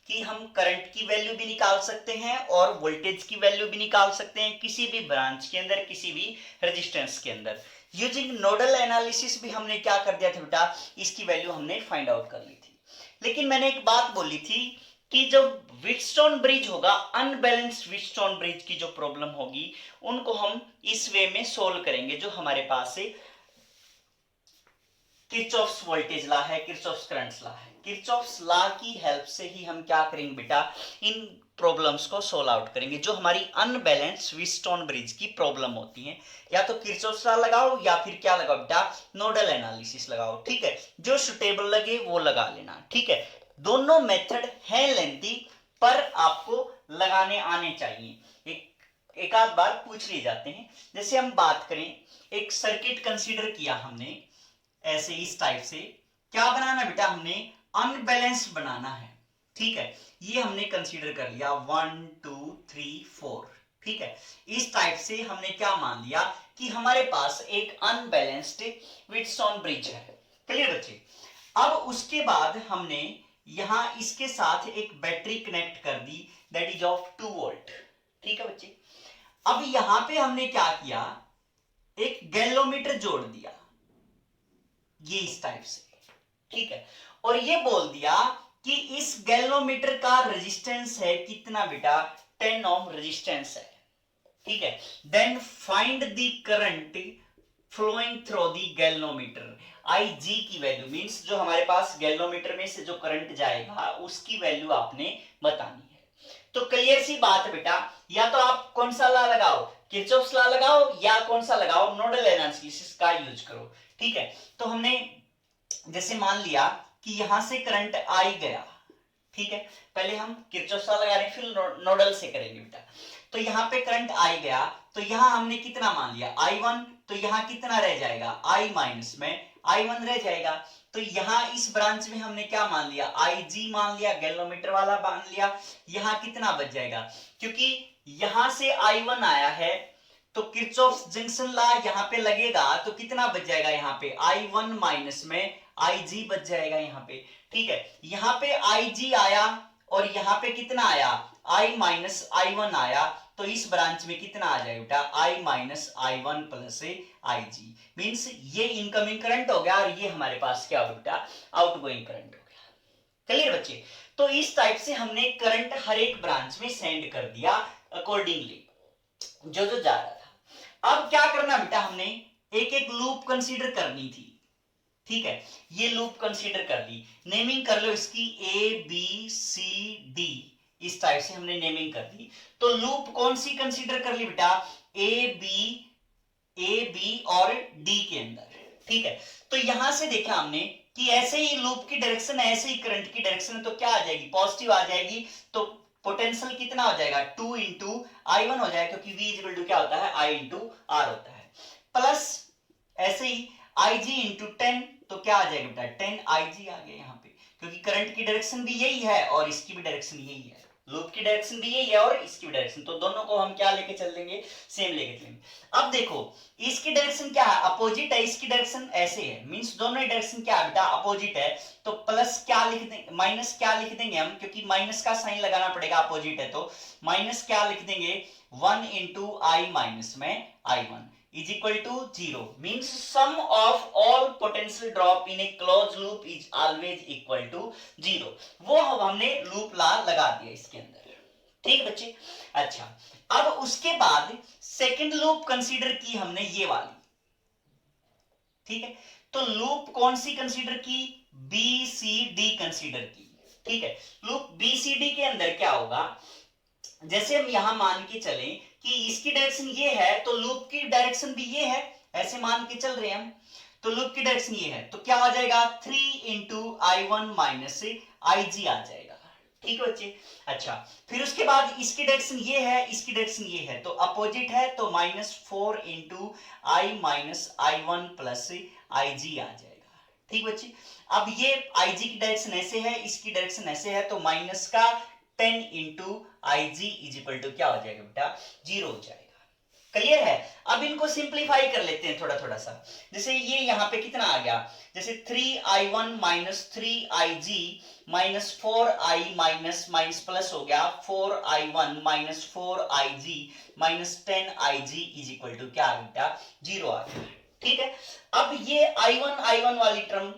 कि हम करंट की वैल्यू भी निकाल सकते हैं और वोल्टेज की वैल्यू भी निकाल सकते हैं किसी भी ब्रांच के अंदर, किसी भी रेजिस्टेंस के अंदर। यूजिंग नोडल एनालिसिस भी हमने क्या कर दिया था बेटा, इसकी वैल्यू हमने फाइंड आउट कर ली थी। लेकिन मैंने एक बात बोली थी कि जब व्हीटस्टोन ब्रिज होगा, अनबैलेंस्ड व्हीटस्टोन ब्रिज की जो प्रॉब्लम होगी उनको हम इस वे में सोल्व करेंगे, जो हमारे पास है किरचॉफ्स वोल्टेज लॉ है, किरचॉफ्स करंट लॉ है। किरचॉफ्स लॉ की हेल्प से ही हम क्या करेंगे बेटा, इन प्रॉब्लम्स को सोल्व आउट करेंगे जो हमारी अनबैलेंस्ड व्हीटस्टोन ब्रिज की प्रॉब्लम होती है। या तो किरचॉफ्स लॉ लगाओ या फिर क्या लगाओ बेटा, नोडल एनालिसिस लगाओ। ठीक है, जो सुटेबल लगे वो लगा लेना। ठीक है, दोनों मेथड है लेंथी पर आपको लगाने आने चाहिए। एक आध बार पूछ लिए जाते हैं। जैसे हम बात करें, एक सर्किट कंसीडर किया हमने ऐसे इस टाइप से, क्या बनाना बेटा, हमने अनबैलेंस्ड बनाना है। ठीक है, ये हमने कंसीडर कर लिया 1 2 3 4। ठीक है, इस टाइप से हमने क्या मान लिया कि हमारे पास एक अनबैलेंस्ड व्हीटस्टोन ब्रिज है। क्लियर बच्चे। अब उसके बाद हमने यहां इसके साथ एक बैटरी कनेक्ट कर दी, दैट इज ऑफ 2 वोल्ट। ठीक है बच्चे, अब यहां पे हमने क्या किया, एक गैलोमीटर जोड़ दिया ये इस टाइप से। ठीक है, और ये बोल दिया कि इस गैलोमीटर का रेजिस्टेंस है कितना बेटा, 10 ओम रेजिस्टेंस है। ठीक है, then find the current flowing through the galvanometer. I G की वैल्यू मींस जो हमारे पास गैलोमीटर में से जो करंट जाएगा उसकी वैल्यू आपने बतानी है। तो क्लियर सी बात है बेटा, या तो आप कौन सा लॉ लगाओ, किरचॉफ्स लॉ लगाओ, या कौन सा लगाओ, नोडल एनालिसिस का यूज करो। ठीक है, तो हमने जैसे मान लिया कि यहां से करंट आई गया। ठीक है, पहले हम किरचॉफ लॉ लगा रहे हैं, फिर नोडल से करेंगे बेटा। तो यहां पे करंट आई गया, तो यहां हमने कितना मान लिया, I1, तो यहां कितना रह जाएगा, I माइनस में I1 रह जाएगा। तो यहां इस ब्रांच में हमने क्या मान लिया, IG मान लिया, गैलोमीटर वाला मान लिया। यहां कितना बच जाएगा, क्योंकि यहां से I1 आया है तो किरचॉफ जंक्शन लॉ यहां पे लगेगा, तो कितना बच जाएगा यहां पे, I1 माइनस में IG बच जाएगा यहां पे। ठीक है, यहां पे IG आया और यहां पे कितना आया, I माइनस I1 आया, तो इस ब्रांच में कितना आ जाएगा बेटा, I minus I1 plus IG। Means ये इनकमिंग करंट हो गया और ये हमारे पास क्या हो बेटा, आउटगोइंग करंट हो गया। क्लियर बच्चे। तो इस टाइप से हमने करंट हर एक ब्रांच में सेंड कर दिया अकॉर्डिंगली जो जो जा रहा था। अब क्या करना बेटा, हमने एक एक लूप कंसीडर करनी थी। ठीक है, ये लूप कंसीडर कर ली, नेमिंग कर लो इसकी ABCD, इस टाइप से हमने नेमिंग कर दी। तो लूप कौन सी कंसीडर कर ली बेटा, A B और D के अंदर। ठीक है, तो यहां से देखा हमने कि ऐसे ही लूप की डायरेक्शन है, ऐसे ही करंट की डायरेक्शन है, तो क्या आ जाएगी, पॉजिटिव आ जाएगी। तो पोटेंशियल कितना हो जाएगा, 2 इंटू I1 हो जाएगा, क्योंकि V इक्वल टू क्या होता है, I इंटू R होता है। प्लस ऐसे ही IG इंटू 10, तो क्या आ जाएगा बेटा, 10 IG आ गया यहाँ पे, क्योंकि करंट की डायरेक्शन भी यही है और इसकी भी डायरेक्शन यही है, लूप की डायरेक्शन भी यही है और इसकी भी डायरेक्शन, तो दोनों को हम क्या लेके चल देंगे, सेम लेके चलेंगे। अब देखो इसकी डायरेक्शन क्या है, अपोजिट है, इसकी डायरेक्शन ऐसे है, मींस दोनों ही डायरेक्शन क्या है बेटा, अपोजिट है। तो प्लस क्या लिख देंगे, माइनस क्या लिख देंगे हम, क्योंकि माइनस का साइन लगाना पड़ेगा, अपोजिट है तो माइनस क्या लिख देंगे, 1 इंटू I माइनस में I1 is equal to 0, means sum of all potential drop in a closed loop is always equal to 0। वो हमने लूप लॉ लगा दिया इसके अंदर। ठीक बच्चे। अच्छा, अब उसके बाद सेकंड लूप कंसीडर की हमने ये वाली। ठीक है, तो लूप कौन सी कंसीडर की, BCD कंसीडर की। ठीक है, लूप BCD के अंदर क्या होगा, जैसे हम यहां मान के चलें कि इसकी डायरेक्शन ये है तो लूप की डायरेक्शन भी ये है, ऐसे मान के चल रहे हैं हम, तो लूप की डायरेक्शन ये है, तो क्या आ जाएगा, 3 इंटू I1 माइनस IG आ जाएगा। ठीक है बच्चे। अच्छा, फिर उसके बाद इसकी डायरेक्शन ये है, इसकी डायरेक्शन ये है, तो अपोजिट है, तो -4 into I minus I1 plus IG आ जाएगा। ठीक बच्चे। अब ये IG की डायरेक्शन ऐसे है, इसकी डायरेक्शन ऐसे है, तो माइनस का 10 into IG is equal to क्या हो जाएगा बेटा, 0 हो जाएगा। क्लियर है। अब इनको सिंप्लीफाई कर लेते हैं थोड़ा थोड़ा सा। जैसे ये यहाँ पे कितना आ गया, जैसे 3i1 minus 3ig minus 4i minus minus plus हो गया 4i1 minus 4ig minus 10ig is equal to क्या आ गया, 0 आ गया। ठीक है, अब ये i1 वाली टर्म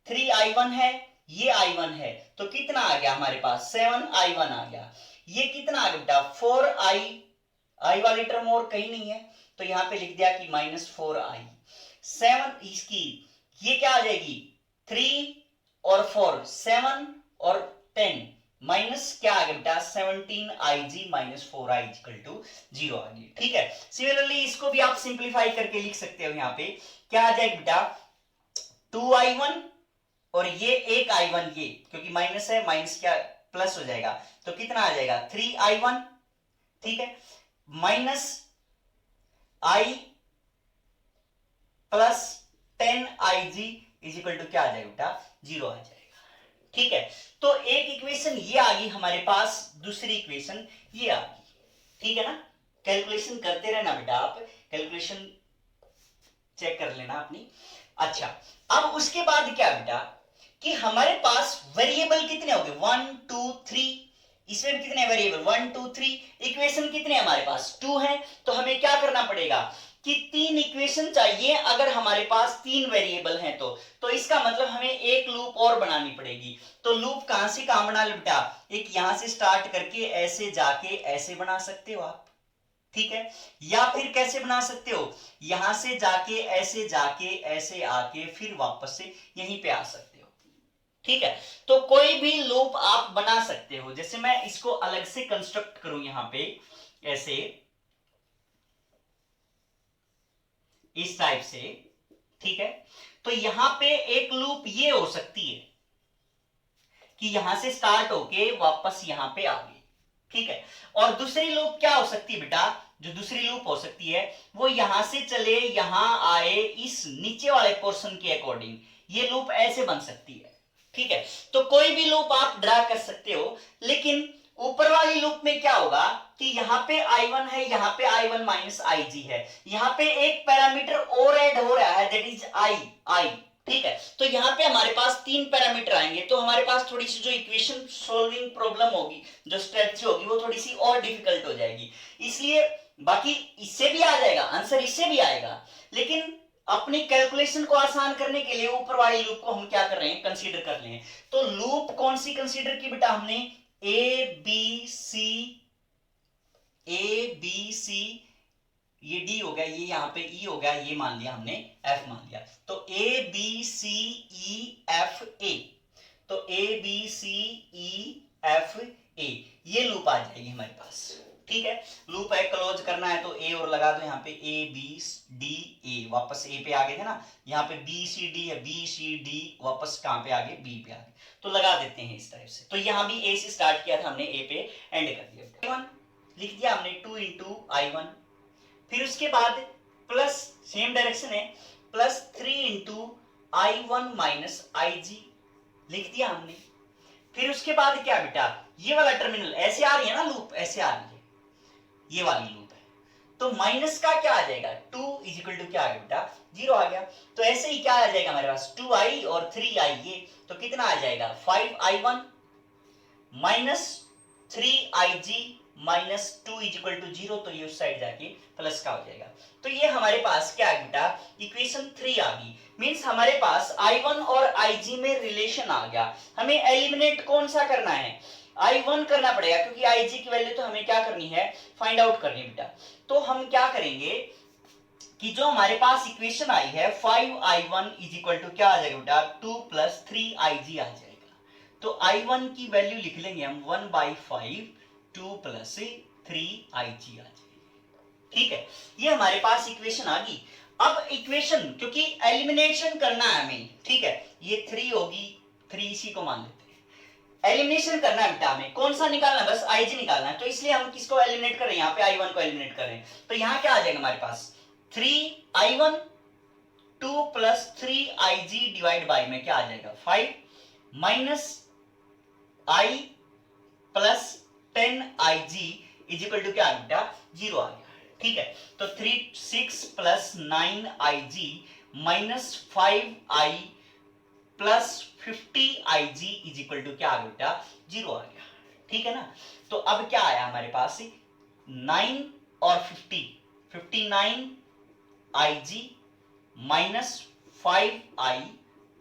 3i1 है, ये i1 है, तो कितना आ गया हमारे पास 7i1 आ गया। ये कितना आ गया 4i वाली टर्म और कहीं नहीं है, तो यहां पे लिख दिया कि माइनस 4i 7 इसकी ये क्या आ जाएगी 3 और 4 7 और 10 माइनस क्या आ गया बेटा 17ig minus 4i equal to 0 आ गई। ठीक है, सिमिलरली इसको भी आप सिंप्लीफाई करके लिख सकते हो। यहाँ पे क्या आ जाएगा बेटा 2i1 और ये एक i1, ये क्योंकि माइनस है माइनस क्या प्लस हो जाएगा, तो कितना आ जाएगा 3i1, ठीक है, minus i plus 10ig is equal to क्या आ जाएगा बेटा 0 आ जाएगा। ठीक है, तो एक इक्वेशन ये आ गई हमारे पास, दूसरी इक्वेशन ये आ गई। ठीक है ना, कैलकुलेशन करते रहना बेटा, आप कैलकुलेशन चेक कर लेना अपनी। अच्छा, अब उसके बाद क्या बेटा कि हमारे पास वेरिएबल कितने हो गए 1 2 3, इसमें भी कितने वेरिएबल 1 2 3, इक्वेशन कितने हमारे पास 2 है, तो हमें क्या करना पड़ेगा कि 3 इक्वेशन चाहिए। अगर हमारे पास 3 वेरिएबल हैं तो इसका मतलब हमें एक लूप और बनानी पड़ेगी। तो लूप कहां से कहां बना ले बेटा, एक यहां से स्टार्ट करके ऐसे जाके ऐसे बना सकते हो आप, ठीक है, या फिर कैसे बना सकते हो, यहां से जाके ऐसे आके फिर वापस से यहीं पे आ सकते हो। ठीक है, तो कोई भी लूप आप बना सकते हो। जैसे मैं इसको अलग से कंस्ट्रक्ट करूं यहां पे ऐसे इस टाइप से, ठीक है, तो यहां पे एक लूप ये हो सकती है कि यहां से स्टार्ट होके वापस यहां पे आ गई। ठीक है, और दूसरी लूप क्या हो सकती है बेटा, जो दूसरी लूप हो सकती है वो यहां से चले यहां आए इस नीचे वाले पोर्शन के अकॉर्डिंग, ये लूप ऐसे बन सकती है। ठीक है, तो कोई भी लूप आप ड्रा कर सकते हो, लेकिन ऊपर वाली लूप में क्या होगा कि यहां पे i1 है, यहां पे i1 माइनस ig है, यहां पे एक पैरामीटर और ऐड हो रहा है दैट इज i। ठीक है, तो यहां पे हमारे पास 3 पैरामीटर आएंगे, तो हमारे पास थोड़ी सी जो इक्वेशन सॉल्विंग प्रॉब्लम होगी, जो स्ट्रेटजी होगी, वो थोड़ी सी और डिफिकल्ट हो जाएगी। इसलिए बाकी इससे भी आ जाएगा आंसर, इससे भी आएगा, लेकिन अपनी कैलकुलेशन को आसान करने के लिए ऊपर वाली लूप को हम क्या कर रहे हैं, कंसीडर कर रहे हैं। तो लूप कौन सी कंसीडर की बेटा हमने, ए बी सी, ये डी हो गया, ये यहां पे ई हो गया, ये मान लिया हमने एफ मान लिया, तो ए B C E F A, तो ए B C E F A ये लूप आ जाएगी हमारे पास। ठीक है, लूप है क्लोज करना है तो ए और लगा दो यहाँ पे, ए बी डी ए, वापस ए पे आ गए थे ना, यहाँ पे बी सी डी है, बी सी डी वापस कहां पे आ गए, बी पे आ गए, तो लगा देते हैं इस टाइप से। तो यहाँ भी ए से स्टार्ट किया था हमने, ए पे एंड कर दिया, लिख दिया हमने 2 इंटू i1, फिर उसके बाद प्लस सेम डायरेक्शन है plus 3 into i1 minus IG लिख दिया हमने। फिर उसके बाद क्या बेटा, ये वाला टर्मिनल ऐसे आ रही है ना लूप, ऐसे आ रही है, ये वाली लूप है, तो माइनस का क्या आ जाएगा 2 इज इक्वल टू क्या आ गया बेटा 0 आ गया। तो ऐसे ही क्या आ जाएगा हमारे पास 2i और 3i, ये तो कितना आ जाएगा 5i1 minus 3ig minus 2 is equal to 0, तो ये उस साइड जाके प्लस का हो जाएगा। तो ये हमारे पास क्या है बेटा इक्वेशन 3 आ गई, मींस हमारे पास i1 और ig में रिलेशन आ गया। हमें एलिमिनेट कौन सा करना है, i1 करना पड़ेगा, क्योंकि ig की वैल्यू तो हमें क्या करनी है, फाइंड आउट करनी है बेटा। तो हम क्या करेंगे कि जो हमारे पास इक्वेशन आई है 5i1 इज इक्वल टू क्या आ जाएगा बेटा 2 प्लस 3ig आ जाएगा। तो i1 की वैल्यू लिख लेंगे हम 1/5 2 प्लस 3ig आ जाएगी। ठीक है, ये हमारे पास इक्वेशन आ गई। अब इक्वेशन क्योंकि एलिमिनेशन करना है हमें, ठीक है, ये 3 होगी, 3 इसी को मान लेते हैं, एलिमिनेशन करना है बेटा हमें, कौन सा निकालना है, बस ig निकालना है। तो इसलिए हम किसको एलिमिनेट कर रहे हैं, यहाँ पे i1 को एलिमिनेट कर रहे हैं। तो यहाँ क्या आ जाएगा हमारे पास 3i1 2 plus 3ig divide by में क्या आ जाएगा 5 minus i plus 10ig is equal to क्या आ गया 0 आ गया। ठीक है, तो 6 plus 9IG minus 5I plus 50IG is equal to क्या आ गया बेटा, 0 आ गया। ठीक है ना, तो अब क्या आया हमारे पास 9 और 59IG minus 5I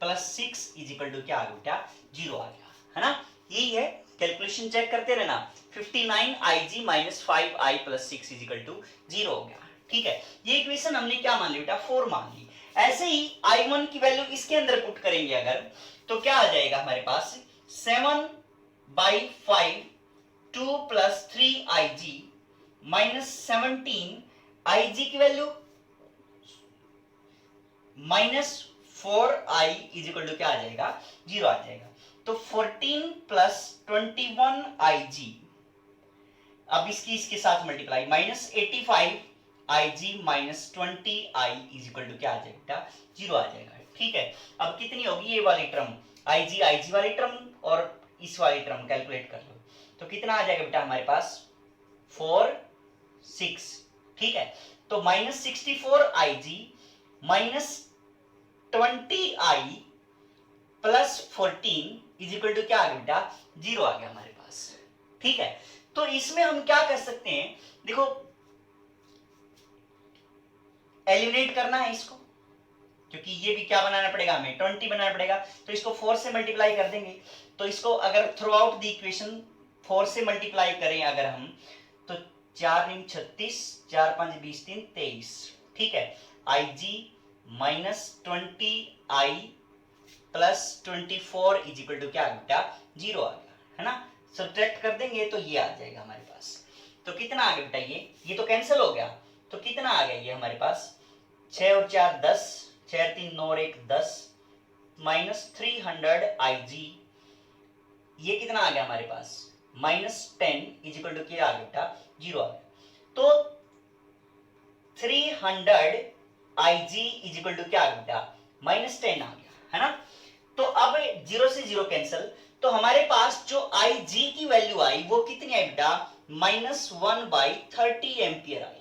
plus 6 is equal to क्या आ गया बेटा, 0 आ गया, है ना। यही है, कैलकुलेशन चेक करते रहना। 59IG minus 5I plus 6 is equal to 0 हो गया। ठीक है, ये इक्वेशन हमने क्या मान ली बेटा, 4 मान ली। ऐसे ही I1 की वैल्यू इसके अंदर पुट करेंगे अगर, तो क्या आ जाएगा हमारे पास 7/5 2 प्लस 3IG माइनस 17IG की value minus 4I is equal to क्या आ जाएगा, 0 आ जाएगा। तो 14 प्लस 21IG, अब इसके साथ multiply, minus 85IG minus 20I is equal to क्या आ जाएगा, 0 आ जाएगा। ठीक है, अब कितनी होगी ये वाली टर्म, IG वाली टर्म और इस वाली टर्म कैलकुलेट कर लो, तो कितना आ जाएगा बेटा हमारे पास 4 6। ठीक है, तो minus 64IG minus 20I plus 14 is equal to क्या आ गया बेटा, 0 आ गया हमारे पास। ठीक है, तो इसमें हम क्या कर सकते हैं, देखो एलिमिनेट करना है इसको, क्योंकि ये भी क्या बनाना पड़ेगा हमें, 20 बनाना पड़ेगा, तो इसको 4 से मल्टीप्लाई कर देंगे। तो इसको अगर थ्रू आउट द इक्वेशन 4 से मल्टीप्लाई करें अगर हम, तो 4 × 36, 4 × 5 = 20, 3 = 23। ठीक है, IG minus 20I plus 24 is equal to क्या आ गया, 0 आ गया, है ना। सब्ट्रैक्ट कर देंगे तो ये आ जाएगा हमारे पास। तो कितना आ गया बेटा, ये तो कैंसिल हो गया, तो कितना आ गया ये हमारे पास, 6 और 4 10, 6 3 9 और 1 10, माइनस 300IG, ये कितना आ गया हमारे पास, माइनस 10 इज इक्वल टू क्या आ गया बेटा, 0 आ गया। तो 300IG इज इक्वल टू क्या आ गया बेटा, माइनस 10 आ गया, है ना। तो अब 0 से 0 कैंसिल, तो हमारे पास जो IG की वैल्यू आई वो कितनी आई बेटा, माइनस 1/30 एम्पियर आई।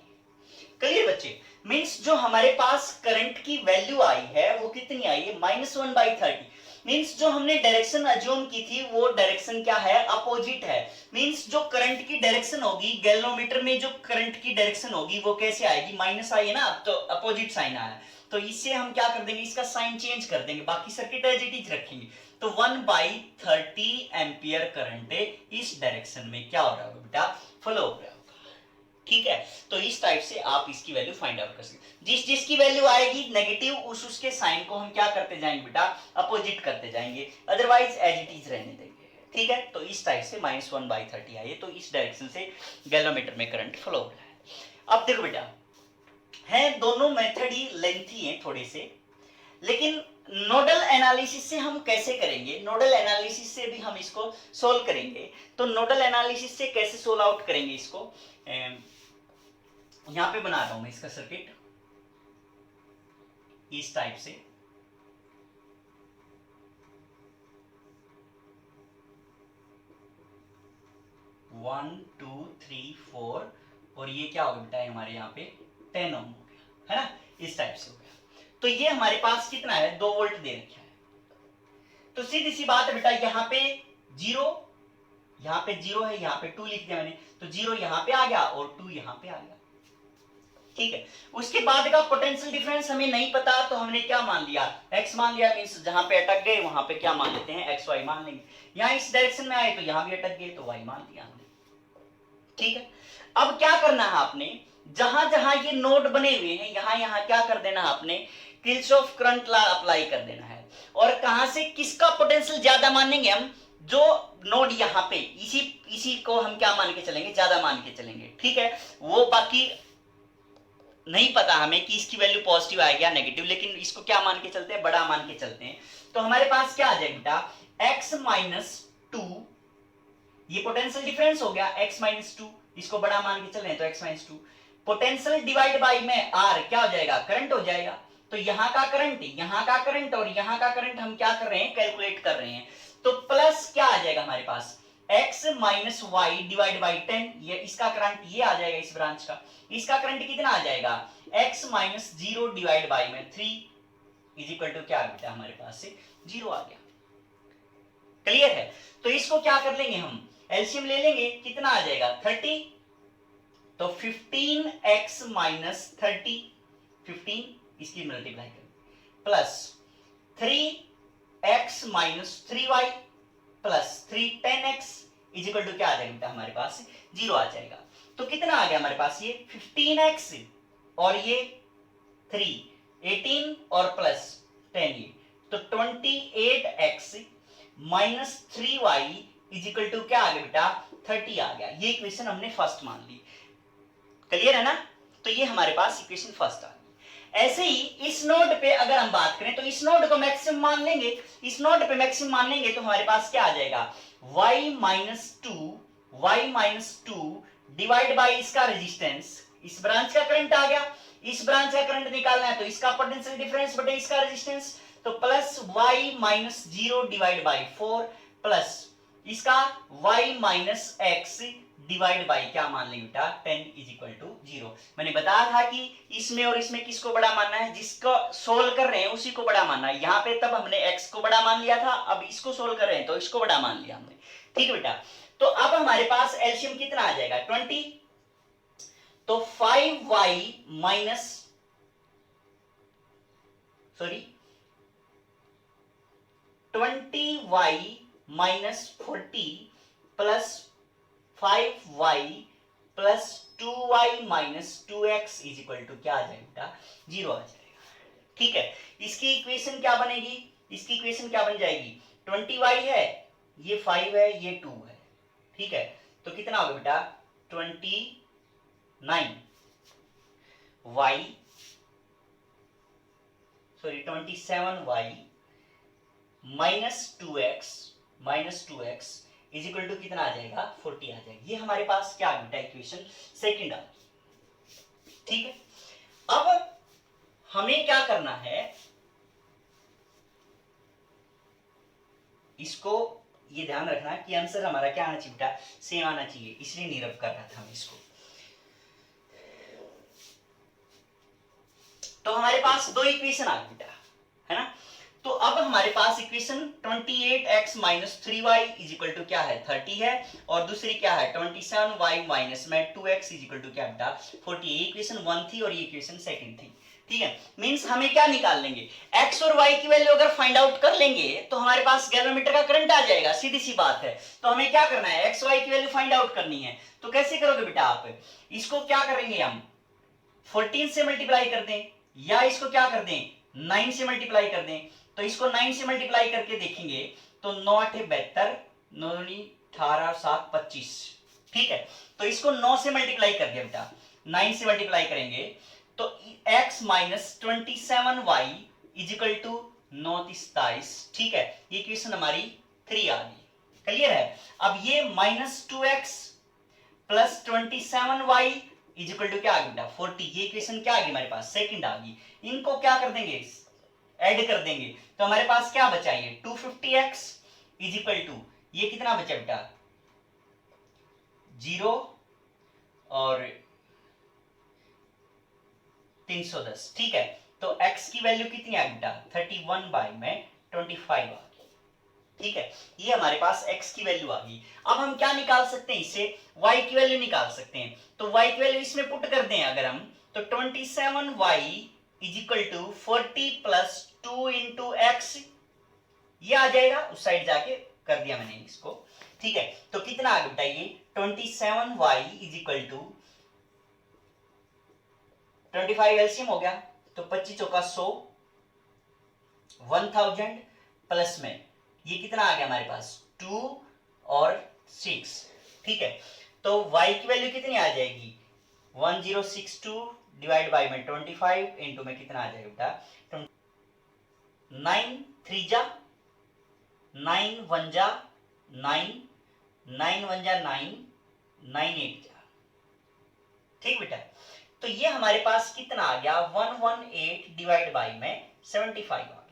क्लियर बच्चे, मींस जो हमारे पास करंट की वैल्यू आई है वो कितनी आई है, माइनस 1/30। मींस जो हमने डायरेक्शन अज्यूम की थी वो डायरेक्शन क्या है, अपोजिट है। मींस जो करंट की डायरेक्शन होगी गैल्वेनोमीटर में, जो करंट की डायरेक्शन होगी वो कैसे आएगी, माइनस आई है ना, तो अपोजिट साइन आया, तो इससे हम क्या कर देंगे, इसका साइन चेंज कर देंगे, बाकी सर्किट एज इट इज रखेंगे। तो 1/30 एम्पियर करंट इस डायरेक्शन में क्या हो रहा होगा बेटा, फ्लो हो रहा होगा। ठीक है, तो इस टाइप से आप इसकी वैल्यू फाइंड आउट कर सकते। जिसकी वैल्यू आएगी नेगेटिव, उसके साइन को हम क्या करते जाएंगे बेटा, अपोजिट करते जाएंगे, अदरवाइज एज इट इज रहने देंगे। ठीक है, तो इस टाइप से माइनस 1/30 आई है, तो इस डायरेक्शन से गैल्वेनोमीटर में करंट फ्लो हो रहा है। अब देखो बेटा, है दोनों मेथड ही लेंथी हैं थोड़े से, लेकिन नोडल एनालिसिस से हम कैसे करेंगे, नोडल एनालिसिस से भी हम इसको सोल्व करेंगे। तो नोडल एनालिसिस से कैसे सोल्व आउट करेंगे इसको, यहां पे बना रहा हूं मैं इसका सर्किट इस टाइप से। वन 2 3 4 और ये क्या हो गया बेटा, हमारे यहाँ पे 10 ओम हो गया, है ना, इस टाइप से हो गया। तो ये हमारे पास कितना है, 2 वोल्ट दे रखा है। तो सीधी सी बात है बेटा, यहाँ पे 0, यहाँ पे 0 है, यहाँ पे 2 लिख दिया मैंने, तो 0 यहाँ पे आ गया और 2 यहाँ पे आ गया। ठीक है, उसके बाद का पोटेंशियल डिफरेंस हमें नहीं पता, तो हमने क्या मान लिया, x मान लिया, मींस जहां पे अटक गए वहां पे क्या मान लेते हैं, xy मान लेंगे। यहां इस डायरेक्शन में आए तो यहां भी अटक गए तो y मान लिया हमने। ठीक है, अब क्या करना है आपने, जहां जहां ये नोड बने हुए हैं यहां यहां क्या कर देना है आपने, किरचॉफ करंट लॉ अप्लाई कर देना है। और कहां से किसका पोटेंशियल ज्यादा मानेंगे हम, जो नोड यहाँ पे इसी को हम क्या मान के चलेंगे, ज्यादा मान के चलेंगे। ठीक है, वो बाकी नहीं पता हमें कि इसकी वैल्यू पॉजिटिव आएगी या नेगेटिव, लेकिन इसको क्या मान के चलते हैं, बड़ा मान के चलते हैं। तो हमारे पास क्या आ जाएगा बेटा, x - 2, ये पोटेंशियल डिफरेंस हो गया, x - 2, इसको बड़ा मान के चल रहे हैं तो x - 2, पोटेंशियल डिवाइड बाई में r क्या हो जाएगा, करंट हो जाएगा। तो यहाँ का करंट, यहाँ का करंट और यहाँ का करंट हम क्या कर रहे हैं, कैलकुलेट कर रहे हैं। तो प्लस क्या आ जाएगा हमारे पास, x minus y divide by 10, ये इसका करंट ये आ जाएगा इस ब्रांच का। इसका करंट कितना आ जाएगा, x माइनस 0 डिवाइड बाई में 3 इज इक्वल टू क्या बेटा हमारे पास से 0 आ गया। क्लियर है। तो इसको क्या कर लेंगे हम, एलसीएम ले लेंगे, कितना आ जाएगा 30, तो 15x माइनस 30, 15 इसकी मल्टीप्लाई करें plus 3x minus 3y plus 3 10x is equal to क्या आ जाएगा बेटा हमारे पास 0 आ जाएगा। तो कितना आ गया हमारे पास, ये 15x और ये 3 18 और प्लस 10 ये, तो 28x minus 3y is equal to क्या आ गया बेटा 30 आ गया। ये इक्वेशन हमने फर्स्ट मान ली। क्लियर है ना। तो ये हमारे पास इक्वेशन फर्स्ट आ गई। ऐसे ही इस नोड पे अगर हम बात करें तो इस नोड को मैक्सिमम मान लेंगे, इस नोड पे मैक्सिमम मान लेंगे तो हमारे पास क्या आ जाएगा y minus two divide by इसका रेजिस्टेंस, इस ब्रांच का करंट आ गया, इस ब्रांच का करंट निकालना है तो इसका पोटेंशियल डिफरेंस बटे इसका रेजिस्टेंस, तो plus y minus 0 divide by 4 plus इसका y minus x divide by क्या मान लेंगे बेटा 10 इज इक्वल टू 0। मैंने बताया था कि इसमें और इसमें किसको बड़ा मानना है, जिसको सोल्व कर रहे हैं उसी को बड़ा मानना है। यहाँ पे तब हमने x को बड़ा मान लिया था, अब इसको सोल्व कर रहे हैं तो इसको बड़ा मान लिया हमने। ठीक है बेटा। तो अब हमारे पास एलसीएम कितना आ जाएगा 20, तो 5y minus 20y minus 40 plus 5y plus 2y minus 2x is equal to क्या आ जाएगा 0 आ जाएगा। ठीक है। इसकी इक्वेशन क्या बनेगी, इसकी इक्वेशन क्या बन जाएगी 20y है, ये 5 है, ये 2 है। ठीक है। तो कितना होगा बेटा 27y minus 2x is equal to कितना आ जाएगा 40 आ जाएगा। ये हमारे पास क्या आ बेटा इक्वेशन सेकंड आ। ठीक है। अब हमें क्या करना है, इसको ये ध्यान रखना कि आंसर हमारा क्या आना चाहिए बेटा सेम आना चाहिए, इसलिए नीरव कर रहा था हम इसको। तो हमारे पास दो इक्वेशन आ गई बेटा, है ना। तो अब हमारे पास equation 28x minus 3y is equal to क्या है 30 है, और दूसरी क्या है 27y माइनस में 2x इज इक्वल टू क्या बेटा 40। ये इक्वेशन 1 थी और ये इक्वेशन सेकंड थी। ठीक है। मींस हमें क्या निकाल लेंगे, x और y की वैल्यू अगर फाइंड आउट कर लेंगे तो हमारे पास गैल्वेनोमीटर का करंट आ जाएगा, सीधी सी बात है। तो हमें क्या करना है x y की वैल्यू फाइंड आउट करनी है। तो कैसे करोगे बेटा आप, इसको क्या करेंगे हम 14 से मल्टीप्लाई कर दें, या इसको क्या कर दें 9 से मल्टीप्लाई कर दें। तो इसको 9 से मल्टीप्लाई करके देखेंगे तो 9 8 72, 9 18 7 25। ठीक है। तो इसको 9 से मल्टीप्लाई कर दिया बेटा, 9 से मल्टीप्लाई करेंगे तो x minus 27y is equal to 9 27। ठीक है। ये इक्वेशन हमारी 3 आ गई। क्लियर है। अब ये minus 2x plus 27y is equal to क्या आ गया 40। ये इक्वेशन क्या आ गई हमारे पास सेकंड आ गई। इनको क्या कर देंगे ऐड कर देंगे तो हमारे पास क्या बचा, ये 250x इज इक्वल टू ये कितना बचा बेटा 0 और 310। ठीक है। तो x की वैल्यू कितनी आ गई बेटा 31 बाई में 25 आ गई। ठीक है। ये हमारे पास x की वैल्यू आ गई। अब हम क्या निकाल सकते हैं, इससे y की वैल्यू निकाल सकते हैं। तो y की वैल्यू इसमें पुट कर दें अगर हम, तो 27y is equal to 40 plus 2 into x, ये आ जाएगा। उस साइड जाके कर दिया मैंने इसको। ठीक है। तो कितना आ गया बेटा ये 27y is equal to 25 LCM हो गया, तो 25 चौका 100, 1000 प्लस में ये कितना आ गया हमारे पास 2 और 6। ठीक है। तो y की वैल्यू कितनी आ जाएगी 1062 डिवाइड बाई में 25 इंटू में कितना आ जाएगा बेटा 9 3 जा 9 1 जा 9 9 1 जा 9 9 8 जा। ठीक बेटा। तो ये हमारे पास कितना आ गया 118 डिवाइड बाई में 75 आ गया।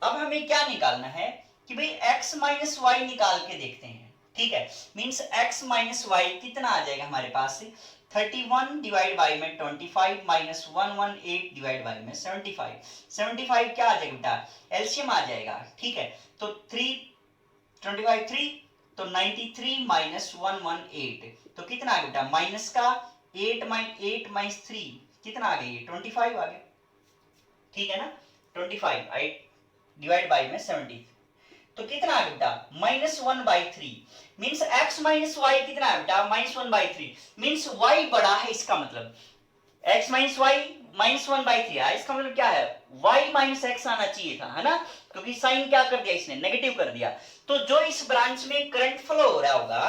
अब हमें क्या निकालना है कि भाई x माइनस वाई निकाल के देखते हैं। ठीक है, मीन्स x माइनस वाई कितना आ जाएगा हमारे पास से 31 डिवाइड बाई में 25 माइनस 118 डिवाइड बाई में 75 क्या आ जाएगा बेटा, एलसीएम आ जाएगा। ठीक है, तो 3 तो 93 माइनस 118 तो कितना आ गया बेटा, माइनस का 8 माइनस 3 कितना आ गया, 25 आ गया। ठीक है ना, 25 डिवाइड बाई में 70 तो कितना आ बेटा, -1/3 मींस x माइनस वाई कितना है बेटा, -1/3 मींस y बड़ा है, इसका मतलब x माइनस वाई -1/3 है, इसका मतलब क्या है, y माइनस x आना चाहिए था, है ना, क्योंकि साइन क्या कर दिया इसने, नेगेटिव कर दिया। तो जो इस ब्रांच में करंट फ्लो हो रहा होगा,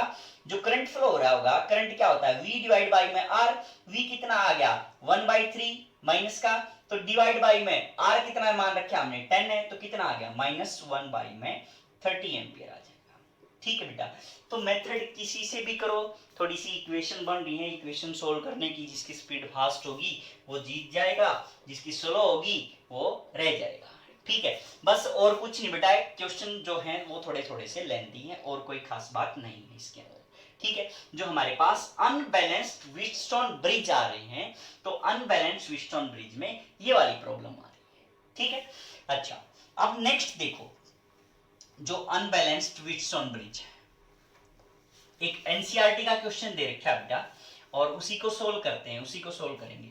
करंट क्या होता है, v डिवाइड बाई में r, v कितना आ गया 1/3 माइनस का, तो डिवाइड बाई में r कितना मान रखा हमने 10 है, तो कितना आ गया -1 बाई में 30 एम्पियर आ जाएगा। ठीक है बेटा, तो मेथड किसी से भी करो, थोड़ी सी इक्वेशन बन रही है, इक्वेशन सोल्व करने की, जिसकी स्पीड फास्ट होगी वो जीत जाएगा, जिसकी स्लो होगी वो रह जाएगा। ठीक है, बस और कुछ नहीं बेटा, क्वेश्चन जो हैं वो थोड़े थोड़े से लेंथी हैं, और कोई खास बात नहीं है इसके अंदर। ठीक है, जो हमारे पास अनबैलेंस्ड व्हीटस्टोन ब्रिज आ रहे हैं, तो अनबैलेंस्ड व्हीटस्टोन ब्रिज में ये वाली प्रॉब्लम आ रही है। ठीक है, अच्छा अब नेक्स्ट देखो, जो अनबैलेंस्ड व्हीटस्टोन ब्रिज है, एक एनसीईआरटी का क्वेश्चन दे रखा है बेटा, और उसी को सोल्व करते हैं, उसी को सोल्व करेंगे।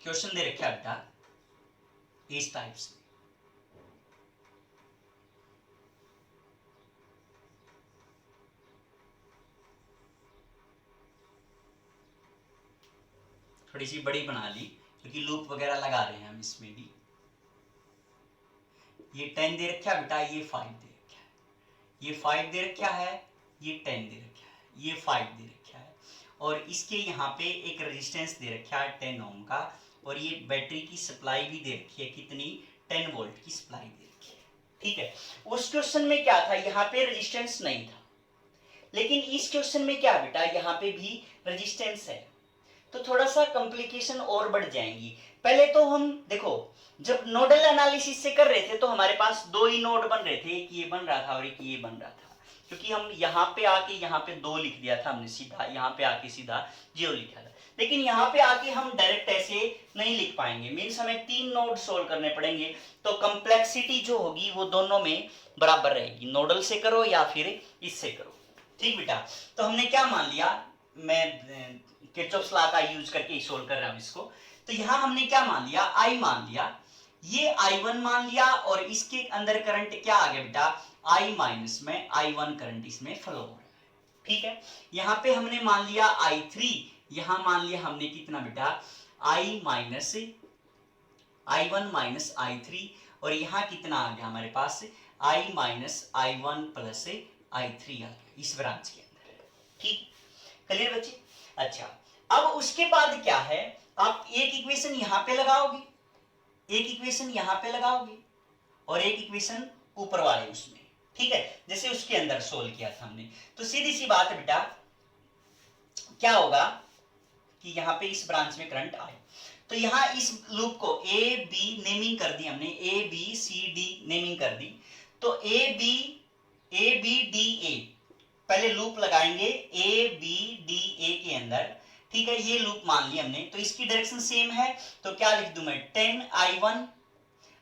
क्वेश्चन दे रखा है बेटा इस टाइप से, थोड़ी सी बड़ी बना ली क्योंकि लूप वगैरह लगा रहे हैं हम इसमें भी। ये 10 दे रखा है बेटा, ये 5 दे रखा है, ये 5 दे रखा है, ये 10 दे रखा है, ये 5 दे रखा है, और इसके यहाँ पे एक रेजिस्टेंस दे रखा है 10 ओम का, और ये बैटरी की सप्लाई भी दे रखी है, कितनी 10 वोल्ट की सप्लाई दे रखी है। ठीक है, उस क्वेश्चन में क्या था, यहाँ पे रेजिस्टेंस नहीं था, लेकिन इस क्वेश्चन में क्या बेटा, यहाँ पे भी रेजिस्टेंस है, तो थोड़ा सा कॉम्प्लिकेशन और बढ़ जाएंगी। पहले तो हम देखो, जब नोडल एनालिसिस से कर रहे थे तो हमारे पास दो ही नोड बन रहे थे, एक ये बन रहा था और एक ये बन रहा था, क्योंकि हम यहाँ पे आके यहाँ पे 2 लिख दिया था हमने, सीधा यहाँ पे आके सीधा 0 लिखा था। लेकिन यहाँ पे आके हम डायरेक्ट ऐसे नहीं लिख पाएंगे, मीन्स हमें 3 नोड सोल्व करने पड़ेंगे, तो कॉम्प्लेक्सिटी जो होगी वो दोनों में बराबर रहेगी, नोडल से करो या फिर इससे करो। ठीक बेटा, तो हमने क्या मान लिया, मैं किरचॉफ्स लॉ का यूज करके ही सोल्व कर रहा हूं इसको, तो यहां हमने क्या मान लिया, I मान लिया, ये I1 मान लिया, और इसके अंदर करंट क्या आ गया बेटा, I माइनस में I1 करंट इसमें फ्लो हो रहा है। ठीक है, यहां पे हमने मान लिया I3, यहां मान लिया हमने कितना बेटा, I minus I1 minus I3, और यहां कितना आ गया हमारे पास, I minus I1 plus I3 आ गया इस ब्रांच के अंदर। ठीक, क्लियर बच्चे। अच्छा, अब उसके बाद क्या है, आप एक इक्वेशन यहां पे लगाओगे, एक इक्वेशन यहां पे लगाओगे, और एक इक्वेशन ऊपर वाले उसमें। ठीक है, जैसे उसके अंदर सोल्व किया था हमने, तो सीधी सी बात है बेटा, क्या होगा कि यहां पे इस ब्रांच में करंट आए, तो यहां इस लूप को ए बी नेमिंग कर दी हमने, A B C D naming कर दी, तो ए बी डी ए पहले लूप लगाएंगे ए बी डी ए के अंदर। ठीक है, ये लूप मान लिया हमने, तो इसकी डायरेक्शन सेम है, तो क्या लिख दूं मैं, 10I1,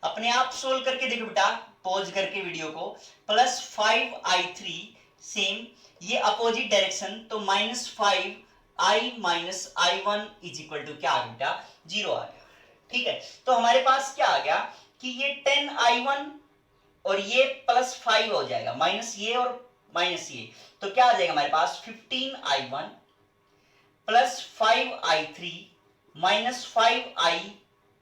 अपने आप सोल्व करके देखो बेटा, पॉज करके वीडियो को, प्लस 5I3 सेम, ये अपोजिट डायरेक्शन, तो -5I minus I1 is equal to क्या आ गया बेटा, 0 आ गया। ठीक है, तो हमारे पास क्या आ गया कि ये 10I1 और ये प्लस 5 हो जाएगा, माइनस ये और माइनस ये, तो क्या आ जाएगा हमारे पास 15I1 plus 5I3 minus 5I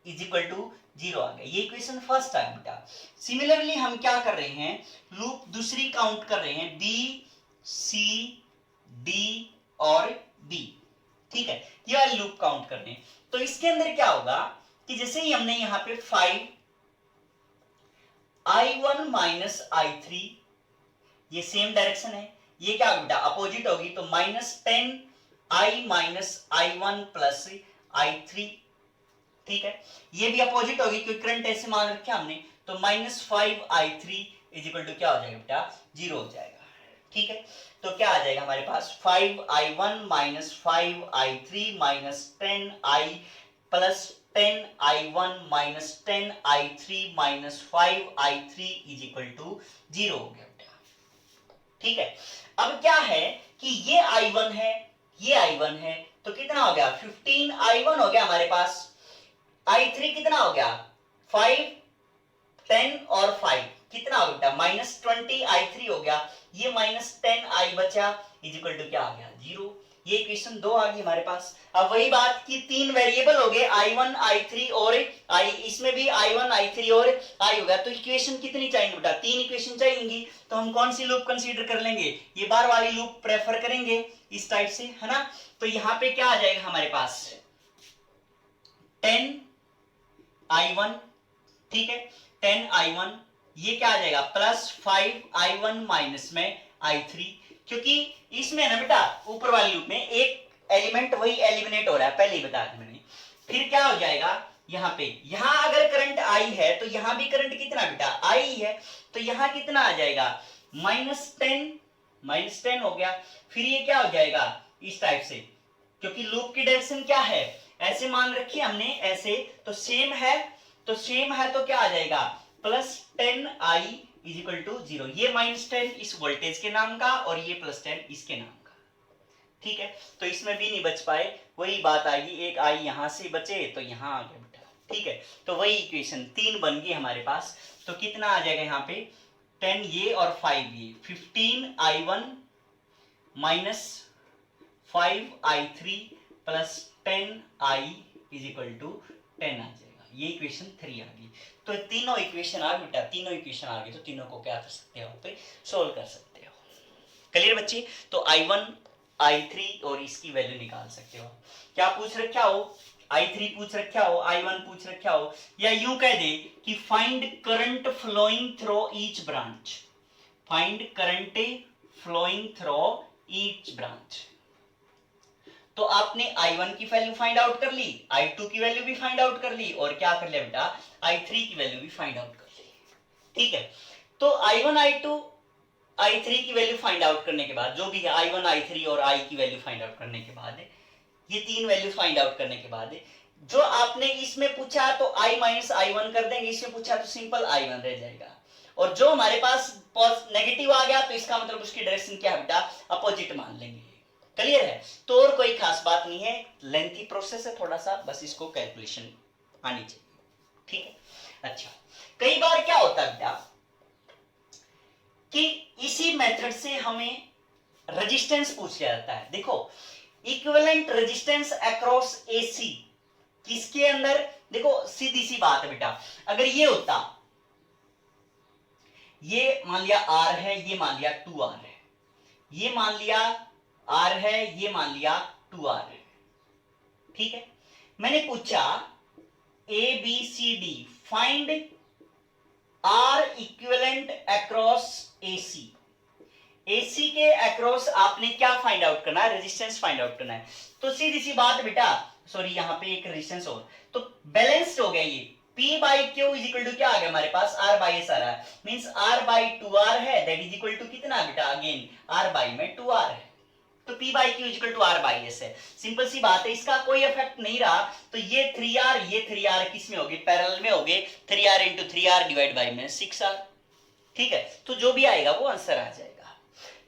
is equal to 0 आ गया, ये इक्वेशन फर्स्ट है बेटा। सिमिलरली हम क्या कर रहे हैं, लूप दूसरी काउंट कर रहे हैं, बी सी डी और बी। ठीक है, ये वाली लूप काउंट कर रहे हैं, तो इसके अंदर क्या होगा कि जैसे ही हमने यहां पे 5I1 माइनस I3, ये सेम डायरेक्शन है, ये क्या बेटा अपोजिट होगी, तो -10i minus i1 plus i3, ठीक है। ये भी अपोजिट होगी क्योंकि करंट ऐसे मान रखे हमने, तो -5i3 इज इक्वल टू क्या हो जाएगा बेटा 0 हो जाएगा, ठीक है। तो क्या आ जाएगा हमारे पास 5i1 minus 5i3 minus 10i plus 10i1 minus 10i3 minus 5i3 is equal to 0 हो गया बेटा, ठीक है। अब क्या है कि ये i1 है, ये i1 है, तो कितना हो गया 15i1 हो गया हमारे पास, i3 कितना हो गया 5, 10 और 5 कितना हो गया -20i3 हो गया, ये -10i बचा इज इक्वल टू क्या आ गया 0। ये इक्वेशन 2 आ गई हमारे पास। अब वही बात कि तीन वेरिएबल हो गए i1 i3 और i, इसमें भी i1 i3 और i होगा, तो इक्वेशन कितनी चाहिए बेटा, तीन इक्वेशन चाहिएंगी। तो हम कौन सी लूप कंसीडर कर लेंगे, ये बार वाली लूप प्रेफर करेंगे इस टाइप से, है ना। तो यहाँ पे क्या आ जाएगा हमारे पास 10i1, ठीक है 10i1, ये क्या आ जाएगा प्लस 5i1 माइनस में i3, क्योंकि इसमें ना बेटा ऊपर वाली लूप में एक एलिमेंट वही एलिमिनेट हो रहा है, पहले ही बताया था मैंने। फिर क्या हो जाएगा यहाँ पे, यहाँ अगर करंट i है तो यहाँ भी करंट कितना बेटा i है, तो यहाँ कितना आ जाएगा -10 हो गया। फिर ये क्या हो जाएगा इस टाइप से, क्योंकि लूप की डायरेक्शन क्या है, ऐसे मान रखी हमने ऐसे, तो सेम है, तो क्या आ जाएगा +10i इज इक्वल टू 0। ये -10 इस वोल्टेज के नाम का और ये +10 इसके नाम का, ठीक है। तो इसमें भी नहीं बच पाए, वही बात आएगी, एक i यहां से बचे तो यहां आ गया बेटा, ठीक है। तो वही इक्वेशन 3 बन गई हमारे पास। तो कितना आ जाएगा यहाँ पे 10 ये और 5 ये, 15i1 minus 5i3 plus 10i is equal to 10 आ जाएगा। ये इक्वेशन 3 आ गई। तो तीनों इक्वेशन आ बेटा, तीनों इक्वेशन आ गई, तो तीनों को क्या कर सकते हो पे सोल्व कर सकते हो। क्लियर बच्चे। तो i1 i3 और इसकी वैल्यू निकाल सकते हो। क्या पूछ रखा हो, i3 पूछ रखा हो, i1 पूछ रखा हो, या यूं कह दे कि find current flowing through each branch, find current flowing through each branch. तो आपने i1 की वैल्यू फाइंड आउट कर ली, i2 की वैल्यू भी फाइंड आउट कर ली, और क्या कर लिया बेटा i3 की वैल्यू भी फाइंड आउट कर ली, ठीक है। तो i1 i2 i3 की वैल्यू फाइंड आउट करने के बाद, जो भी है i1 i3 और i की वैल्यू फाइंड आउट करने के बाद, ये तीन वैल्यू फाइंड आउट करने के बाद जो आपने इसमें पूछा तो i माइनस i1 कर देंगे, इसमें पूछा तो सिंपल i1 रह जाएगा। और जो हमारे पास नेगेटिव आ गया तो इसका मतलब उसकी डायरेक्शन क्या है बेटा अपोजिट मान लेंगे। क्लियर है। तो और कोई खास बात नहीं है, लेंथी प्रोसेस है थोड़ा सा, बस इसको कैलकुलेशन आनी चाहिए, ठीक है। अच्छा, कई बार क्या होता है बेटा कि इसी मेथड से हमें रेजिस्टेंस पूछ लिया जाता है। देखो इक्विवेलेंट रेजिस्टेंस अक्रॉस एसी किसके अंदर, देखो सीधी सी बात है बेटा, अगर ये होता, ये मान लिया R है, ये मान लिया 2R है, ये मान लिया R है, ये मान लिया 2R है, ठीक है। मैंने पूछा ABCD find R equivalent across AC, AC के अक्रॉस आपने क्या फाइंड आउट करना है, रेजिस्टेंस फाइंड आउट करना है। तो सीधी सी बात बेटा, सॉरी यहाँ पे एक रेजिस्टेंस और, तो बैलेंस्ड हो गया ये P by Q is equal to क्या आ गया हमारे पास R बाई S आ रहा है, मींस R बाई 2R है, दैट इज इक्वल टू कितना बेटा अगेन R बाई में 2R है, तो P by Q is equal to R by S है। सिंपल सी बात है, इसका कोई इफेक्ट नहीं रहा, तो ये 3R ये 3R किस में होगी, पैरेलल में होगी, 3R into 3R divide by में 6R, ठीक है। तो जो भी आएगा वो आंसर आ जाएगा।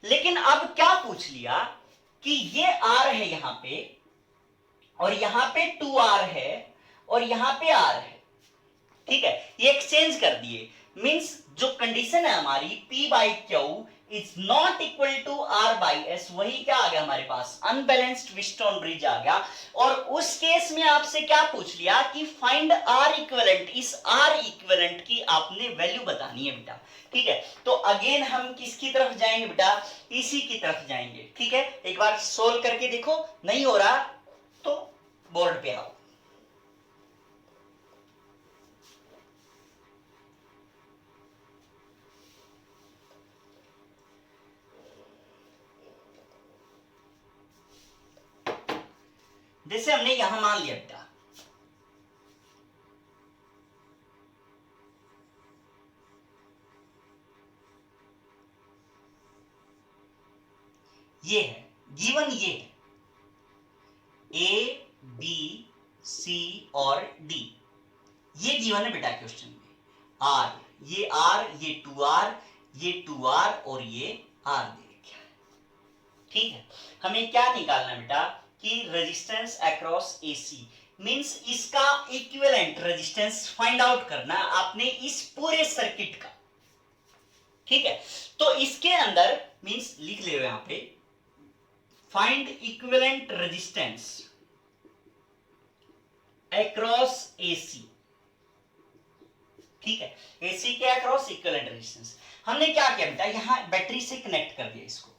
लेकिन अब क्या पूछ लिया कि ये R है यहां पे, और यहां पे 2R है, और यहां पे R है, ठीक है। ये एक्सचेंज कर दिए, मींस जो कंडीशन है हमारी P by Q is not equal to R by S, वही क्या आ गया हमारे पास अनबैलेंस्ड व्हीटस्टोन ब्रिज आ गया। और उस केस में आपसे क्या पूछ लिया कि फाइंड R इक्विवेलेंट, इस R इक्विवेलेंट की आपने वैल्यू बतानी है बेटा, ठीक है। तो अगेन हम किसकी तरफ जाएंगे बेटा, इसी की तरफ जाएंगे, ठीक है। एक बार सोल्व करके देखो, नहीं हो रहा तो बोर्ड पे आओ। जैसे हमने यहां मान लिया बेटा ये है गिवन, ये है ए बी सी और डी, ये गिवन है बेटा क्वेश्चन में। आर, ये आर, ये 2r, ये 2r और ये आर दे रखा है। ठीक है, हमें क्या निकालना है बेटा कि रेजिस्टेंस अक्रॉस एसी मींस इसका इक्विवेलेंट रेजिस्टेंस फाइंड आउट करना आपने इस पूरे सर्किट का। ठीक है, तो इसके अंदर मींस लिख ले यहां पे find equivalent resistance across AC. ठीक है, एसी के अक्रॉस इक्विवेलेंट रेजिस्टेंस। हमने क्या किया बेटा, यहां बैटरी से कनेक्ट कर दिया, इसको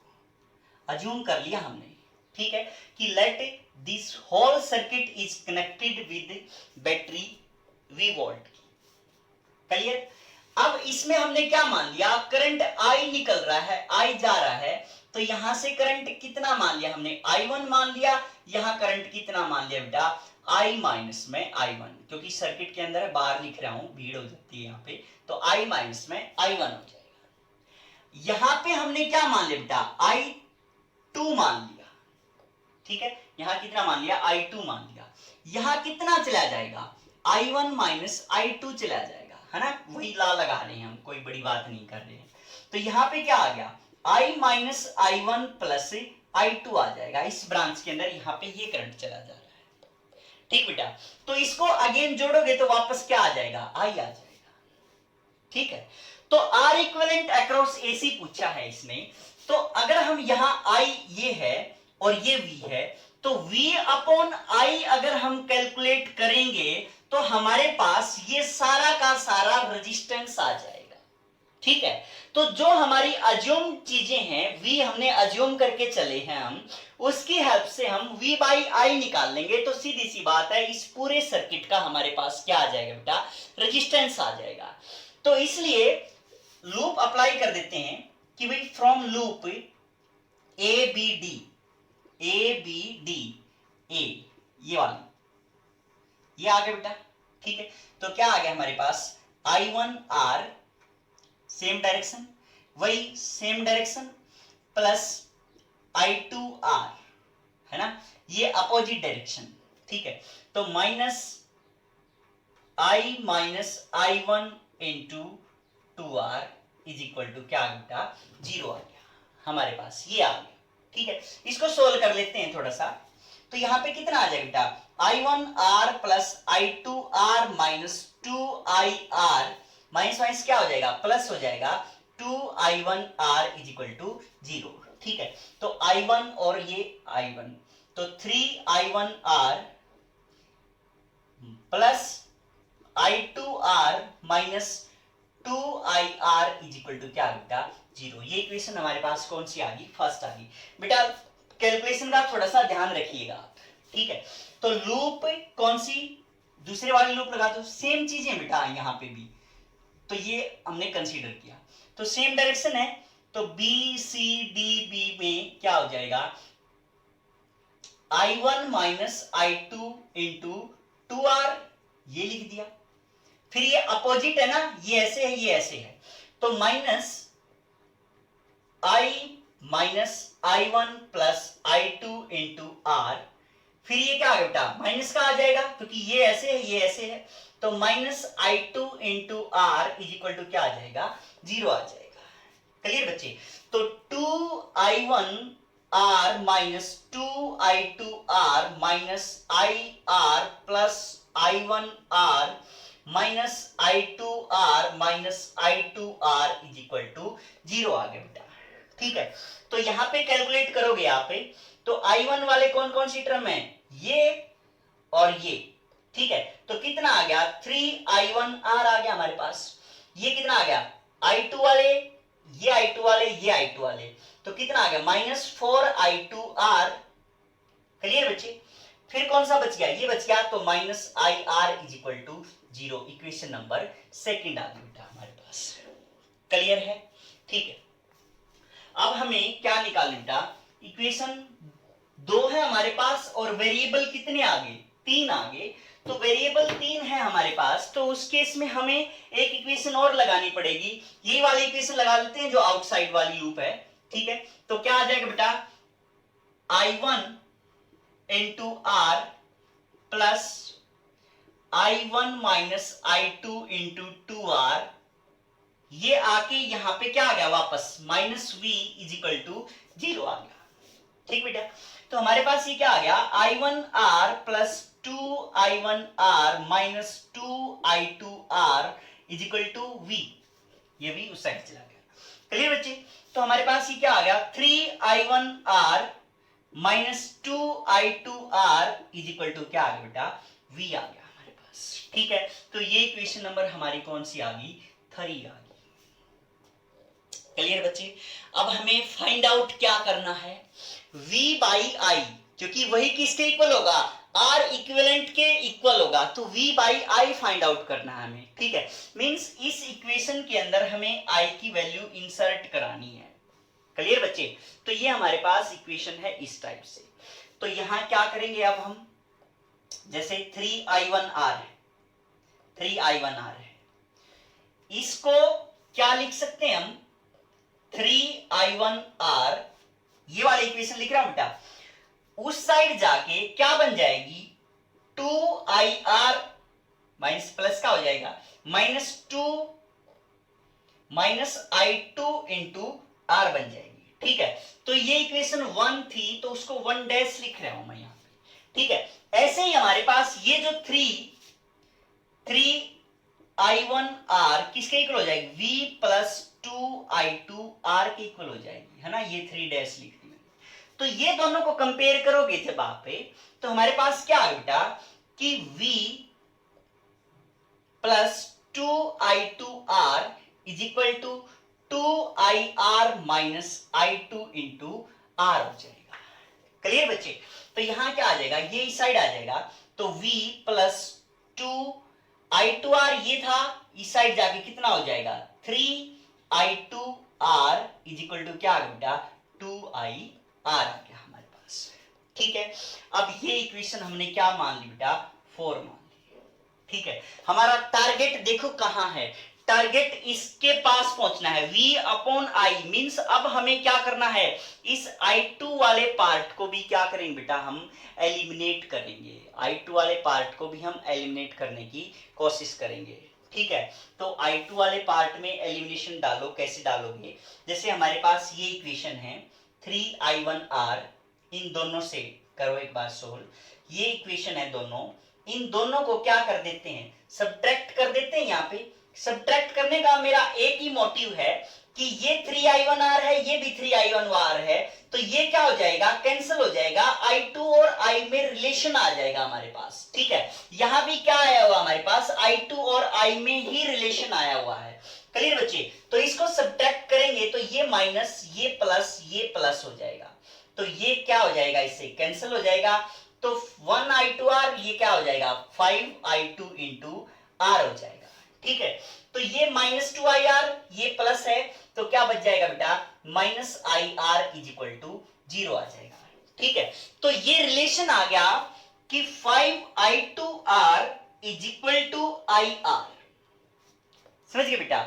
अज्यूम कर लिया हमने। ठीक है, कि let this whole circuit is connected with battery V volt की। क्लियर? अब इसमें हमने क्या मान लिया, करंट I निकल रहा है, I जा रहा है, तो यहां से करंट कितना मान लिया हमने, I1 मान लिया। यहां करंट कितना मान लिया बेटा, I माइनस में I1, क्योंकि सर्किट के अंदर बाहर लिख रहा हूं, भीड़ हो जाती है यहां पे, तो I माइनस में I1 हो जाएगा। यहां पे हमने क्या मान लिया बेटा, I2 मान लिया। ठीक है, यहां कितना मान लिया, I2 मान लिया। यहां कितना चला जाएगा, I1 माइनस I2 चला जाएगा, है ना, वही ला लगा रहे हैं हम, कोई बड़ी बात नहीं कर रहे हैं। तो यहां पे क्या आ गया, I minus I1 plus I2 आ जाएगा। इस ब्रांच के अंदर यहां पे ये करंट चला जा रहा है। ठीक बेटा, तो इसको अगेन जोड़ोगे तो वापस क्या आ जाएगा, I आ जाएगा। ठीक है, तो R इक्विवेलेंट अक्रॉस AC पूछा है इसने, तो अगर हम यहां I ये है और ये V है, तो V अपॉन I अगर हम कैलकुलेट करेंगे तो हमारे पास ये सारा का सारा रेजिस्टेंस आ जाएगा। ठीक है, तो जो हमारी अज्यूम चीजें हैं, V हमने अज्यूम करके चले हैं हम, उसकी हेल्प से हम V बाई I निकाल लेंगे, तो सीधी सी बात है इस पूरे सर्किट का हमारे पास क्या आ जाएगा बेटा, रेजिस्टेंस आ जाएगा। तो इसलिए लूप अप्लाई कर देते हैं कि भाई from loop A B D A, ये वाली, ये आ गया बेटा। ठीक है, तो क्या आ गया हमारे पास, I1R सेम डायरेक्शन, वही सेम डायरेक्शन प्लस I2R, है ना, ये अपोजिट डायरेक्शन। ठीक है, तो minus I minus I1 into 2R is equal to क्या बेटा, 0 आ गया हमारे पास, ये आ गया। ठीक है, इसको सोल्व कर लेते हैं थोड़ा सा, तो यहां पे कितना आ जाएगा बेटा, I1R plus I2R minus 2IR, minus minus क्या हो जाएगा, प्लस हो जाएगा, 2I1R इज इक्वल टू 0। ठीक है, तो I1 और ये I1, तो 3I1R plus I2R minus 2IR is equal to क्या बेटा, 0। ये इक्वेशन हमारे पास कौन सी आ गई, फर्स्ट आ गई। बेटा कैलकुलेशन का थोड़ा सा ध्यान रखिएगा आप। ठीक है, तो लूप कौन सी, दूसरे वाली लूप लगा दो, सेम चीजें बेटा यहां पे भी, तो ये हमने कंसीडर किया, तो सेम डायरेक्शन है, तो बी सी डी बी में क्या हो जाएगा, I1 minus I2 into 2R, ये लिख दिया। फिर ये अपोजिट है ना, ये ऐसे है, ये ऐसे है, तो minus I minus I1 plus I2 into R, फिर ये क्या आ गया बेटा, माइनस का आ जाएगा, क्योंकि ये ऐसे है, ये ऐसे है, तो minus I2 into R is equal to क्या आ जाएगा, 0 आ जाएगा। क्लियर बच्चे, तो 2I1R minus 2I2R minus IR plus I1R minus I2R minus I2R is equal to 0 आ गया बेटा। ठीक है, तो यहां पे कैलकुलेट करोगे आप, तो I1 वाले कौन कौन सी टर्म है, ये और ये। ठीक है, तो कितना आ गया, 3I1R आ गया हमारे पास। ये कितना आ गया, I2 वाले, ये I2 वाले, ये I2 वाले, तो कितना आ गया, माइनस 4I2R। क्लियर बच्चे, फिर कौन सा बच गया, ये बच गया, तो minus IR is equal to 0। Equation number second आ गई बेटा हमारे पास। क्लियर है? ठीक है, अब हमें क्या निकालना बेटा, इक्वेशन 2 है हमारे पास और वेरिएबल कितने आगे, 3 आगे, तो वेरिएबल 3 है हमारे पास, तो उस केस में हमें एक इक्वेशन और लगानी पड़ेगी। ये वाली इक्वेशन लगा लेते हैं जो आउटसाइड वाली लूप है, ठीक है। तो क्या आ जाएगा बेटा, I1 into R plus I1 minus I2 into 2R, ये आके यहां पे क्या आ गया वापस, minus V is equal to 0 आ गया, ठीक बेटा। तो हमारे पास ये क्या आ गया, I1R plus 2I1R minus 2I2R is equal to V, ये V उस साइड चला गया, क्लियर बच्चे। तो हमारे पास ये क्या आ गया, 3I1R minus 2I2R is equal to क्या आ गया बेटा, V आ गया हमारे पास, ठीक है। तो ये इक्वेशन नंबर हमारी कौन सी आ गई, 3 आ गई, क्लियर बच्चे। अब हमें फाइंड आउट क्या करना है, V बाई आई, क्योंकि वही किसके इक्वल होगा, R इक्विवेलेंट के इक्वल होगा, तो V by I find out करना है हमें, ठीक है। मींस इस इक्वेशन के अंदर हमें I की वैल्यू इंसर्ट करानी है, क्लियर बच्चे। तो ये हमारे पास इक्वेशन है इस टाइप से। तो यहां क्या करेंगे अब हम, जैसे 3I1R है, 3I1R है, इसको क्या लिख सकते हैं हम, 3I1R, ये वाली इक्वेशन लिख रहा हूं बेटा, उस साइड जाके क्या बन जाएगी, 2IR माइनस प्लस का हो जाएगा, minus 2 minus I2 into R बन जाएगी, ठीक है। तो ये इक्वेशन 1 थी, तो उसको 1 डैश लिख रहा हूं मैं यहां पे, ठीक है। ऐसे ही हमारे पास ये जो 3I1R किसके इक्वल हो जाएगी, V प्लस 2I2R के इक्वल हो जाएगी, है ना, ये 3 डैश लिख दी मैंने। तो ये दोनों को कंपेयर करोगे जब आप पे, तो हमारे पास क्या है बेटा, कि V plus 2I2R is equal to 2IR minus I2 into R हो जाएगा, क्लियर बच्चे। तो यहां क्या आ जाएगा, ये इस साइड आ जाएगा, तो V प्लस 2I2R ये था, इस साइड जाके कितना हो जाएगा, 3I2R इज इक्वल टू क्या आ गया बेटा, 2IR आ गया हमारे पास, ठीक है। अब ये इक्वेशन हमने क्या मान ली बेटा, 4 मान ली, ठीक है। हमारा टारगेट देखो कहां है, टारगेट इसके पास पहुंचना है, V अपॉन आई, मींस अब हमें क्या करना है, इस I2 वाले पार्ट को भी क्या करेंगे बेटा, हम एलिमिनेट करेंगे, I2 वाले पार्ट को भी हम एलिमिनेट करने की कोशिश करेंगे, ठीक है। तो I2 वाले पार्ट में एलिमिनेशन डालो, कैसे डालोगे, जैसे हमारे पास ये इक्वेशन है 3I1R, इन दोनों से करो एक बार सोल्व, ये इक्वेशन है दोनों, इन दोनों को क्या कर देते हैं, सब्ट्रैक्ट कर देते हैं। यहाँ पे सब्ट्रैक्ट करने का मेरा एक ही मोटिव है कि ये 3I1R है, ये भी 3I1R है, तो ये क्या हो जाएगा, कैंसिल हो जाएगा, I2 और I में रिलेशन आ जाएगा हमारे पास, ठीक है। यहां भी क्या आया हुआ हमारे पास, I2 और I में ही रिलेशन आया हुआ है, क्लियर बच्चे। तो इसको सब्ट्रैक्ट करेंगे तो ये माइनस, ये प्लस हो जाएगा, तो ये क्या हो जाएगा, इससे कैंसिल हो जाएगा, तो 1I2R ये क्या हो जाएगा, 5I2 इंटू R हो जाएगा, ठीक है। तो ये माइनस 2IR ये प्लस है, तो क्या बच जाएगा बेटा, minus IR is equal to 0 आ जाएगा, ठीक है। तो ये रिलेशन आ गया कि 5I2R is equal to IR, समझ गए बेटा।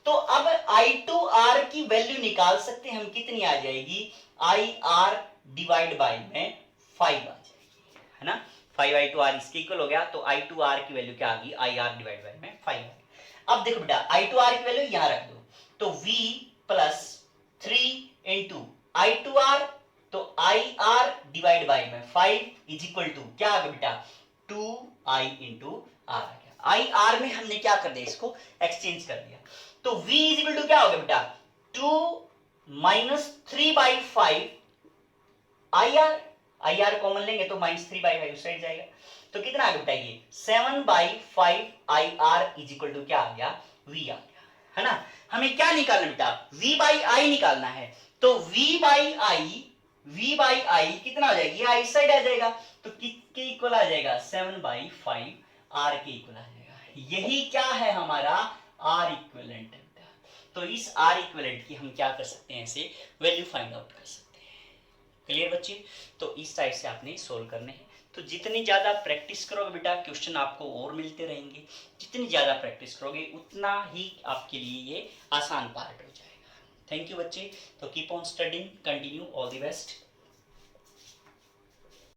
तो अब I2R की वैल्यू निकाल सकते हैं हम, कितनी आ जाएगी, IR डिवाइड बाई में 5 आ जाएगी, है ना, 5I2R इसके इक्वल हो गया, तो I2R की वैल्यू क्या आ गई, IR डिवाइड बाई में 5 आ गई। अब देखो बेटा, I2R की वैल्यू यहां रख दो, तो V प्लस 3 इंटू I2R, तो IR डिवाइड बाई में 5 इज इक्वल टू क्या आ गया बेटा, 2I इंटू R आ गया। IR में हमने क्या कर दिया, इसको एक्सचेंज कर दिया, तो V इज इक्वल टू क्या हो गया बेटा, 2 माइनस 3/5 IR कॉमन लेंगे तो माइनस 3/5 उस साइड जाएगा, तो कितना आ गया बेटा, ये 7/5 IR इज इक्वल टू क्या आ गया, V आ गया, है ना। हमें क्या निकालना बेटा, V बाई आई निकालना है, तो V बाई आई कितना हो जाएगा, ये आई साइड आ जाएगा, तो किसके इक्वल आ जाएगा, 7/5 R के इक्वल आ जाएगा। यही क्या है हमारा R इक्विवेलेंट, तो इस R इक्विवेलेंट की हम क्या कर सकते हैं, ऐसे वैल्यू फाइंड आउट कर सकते हैं, क्लियर बच्चे? तो इस टाइप से आपने सोल्व करने हैं। तो जितनी ज़्यादा प्रैक्टिस करोगे बेटा क्वेश्चन आपको और मिलते रहेंगे, जितनी ज़्यादा प्रैक्टिस करोगे उतना ही आपके लिए ये आसान पार्ट हो जाएगा। थैंक यू बच्चे। तो keep on studying, continue, all the best.